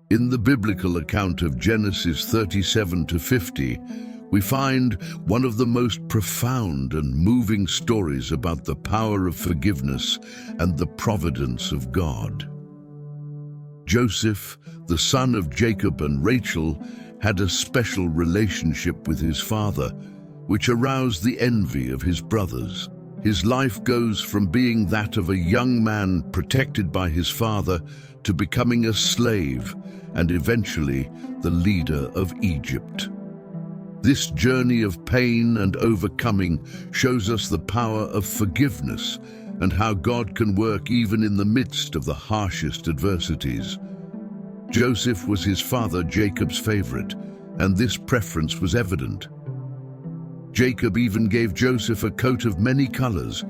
In the biblical account of Genesis 37 to 50, we find one of the most profound and moving stories about the power of forgiveness and the providence of God. Joseph, the son of Jacob and Rachel, had a special relationship with his father, which aroused the envy of his brothers. His life goes from being that of a young man protected by his father to becoming a slave and eventually the leader of Egypt. This journey of pain and overcoming shows us the power of forgiveness and how God can work even in the midst of the harshest adversities. Joseph was his father Jacob's favorite, and this preference was evident. Jacob even gave Joseph a coat of many colors,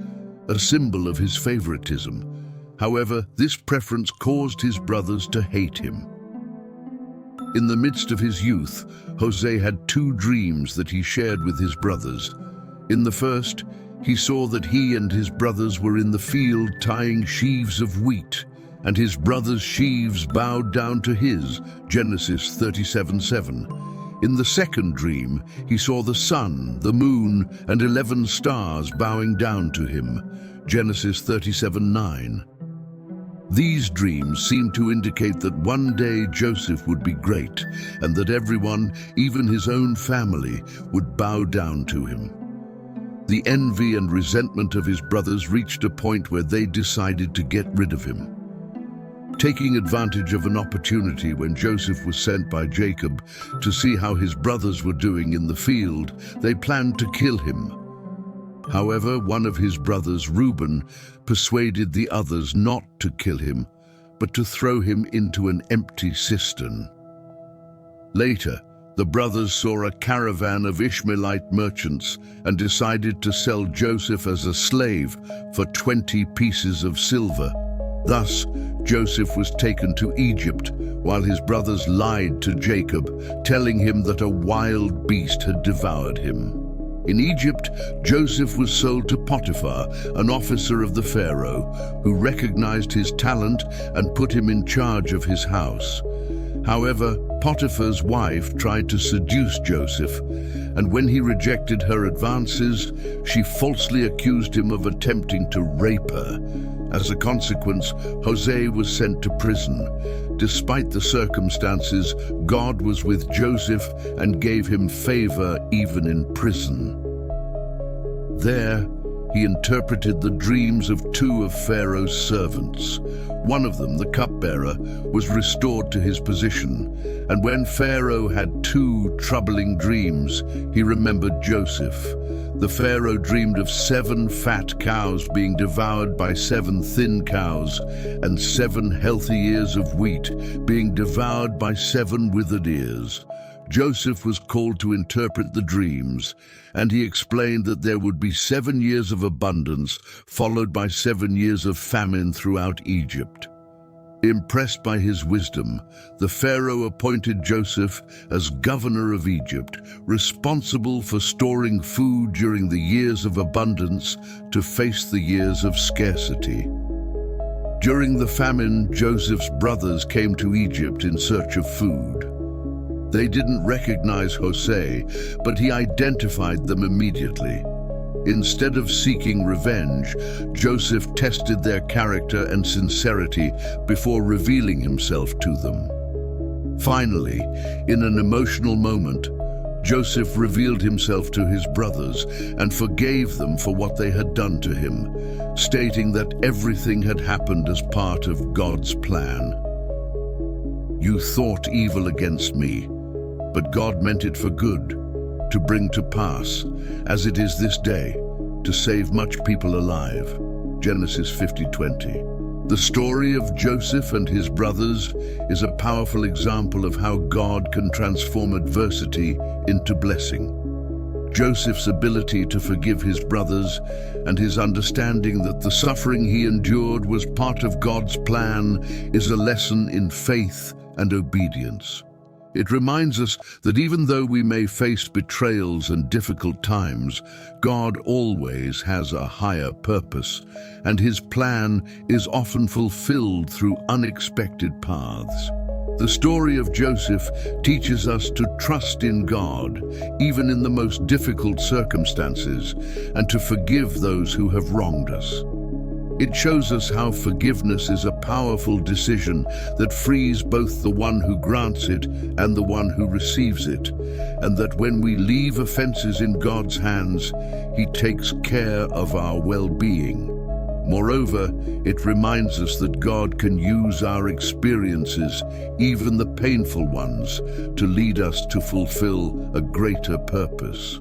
a symbol of his favoritism. However, this preference caused his brothers to hate him. In the midst of his youth, Jose had two dreams that he shared with his brothers. In the first, he saw that he and his brothers were in the field tying sheaves of wheat, and his brothers' sheaves bowed down to his, Genesis 37:7. In the second dream, he saw the sun, the moon, and 11 stars bowing down to him, Genesis 37:9. These dreams seemed to indicate that one day Joseph would be great, and that everyone, even his own family, would bow down to him. The envy and resentment of his brothers reached a point where they decided to get rid of him. Taking advantage of an opportunity when Joseph was sent by Jacob to see how his brothers were doing in the field, they planned to kill him. However, one of his brothers, Reuben, persuaded the others not to kill him, but to throw him into an empty cistern. Later, the brothers saw a caravan of Ishmaelite merchants and decided to sell Joseph as a slave for 20 pieces of silver. Thus, Joseph was taken to Egypt, while his brothers lied to Jacob, telling him that a wild beast had devoured him. In Egypt, Joseph was sold to Potiphar, an officer of the Pharaoh, who recognized his talent and put him in charge of his house. However, Potiphar's wife tried to seduce Joseph, and when he rejected her advances, she falsely accused him of attempting to rape her. As a consequence, Jose was sent to prison. Despite the circumstances, God was with Joseph and gave him favor even in prison. There, he interpreted the dreams of two of Pharaoh's servants. One of them, the cupbearer, was restored to his position, and when Pharaoh had two troubling dreams, he remembered Joseph. The Pharaoh dreamed of 7 fat cows being devoured by 7 thin cows, and 7 healthy ears of wheat being devoured by 7 withered ears. Joseph was called to interpret the dreams, and he explained that there would be 7 years of abundance, followed by 7 years of famine throughout Egypt. Impressed by his wisdom, the Pharaoh appointed Joseph as governor of Egypt, responsible for storing food during the years of abundance to face the years of scarcity. During the famine, Joseph's brothers came to Egypt in search of food. They didn't recognize Jose, but he identified them immediately. Instead of seeking revenge, Joseph tested their character and sincerity before revealing himself to them. Finally, in an emotional moment, Joseph revealed himself to his brothers and forgave them for what they had done to him, stating that everything had happened as part of God's plan. "You thought evil against me, but God meant it for good, to bring to pass, as it is this day, to save much people alive." Genesis 50:20. The story of Joseph and his brothers is a powerful example of how God can transform adversity into blessing. Joseph's ability to forgive his brothers and his understanding that the suffering he endured was part of God's plan is a lesson in faith and obedience. It reminds us that even though we may face betrayals and difficult times, God always has a higher purpose, and His plan is often fulfilled through unexpected paths. The story of Joseph teaches us to trust in God, even in the most difficult circumstances, and to forgive those who have wronged us. It shows us how forgiveness is a powerful decision that frees both the one who grants it and the one who receives it, and that when we leave offenses in God's hands, He takes care of our well-being. Moreover, it reminds us that God can use our experiences, even the painful ones, to lead us to fulfill a greater purpose.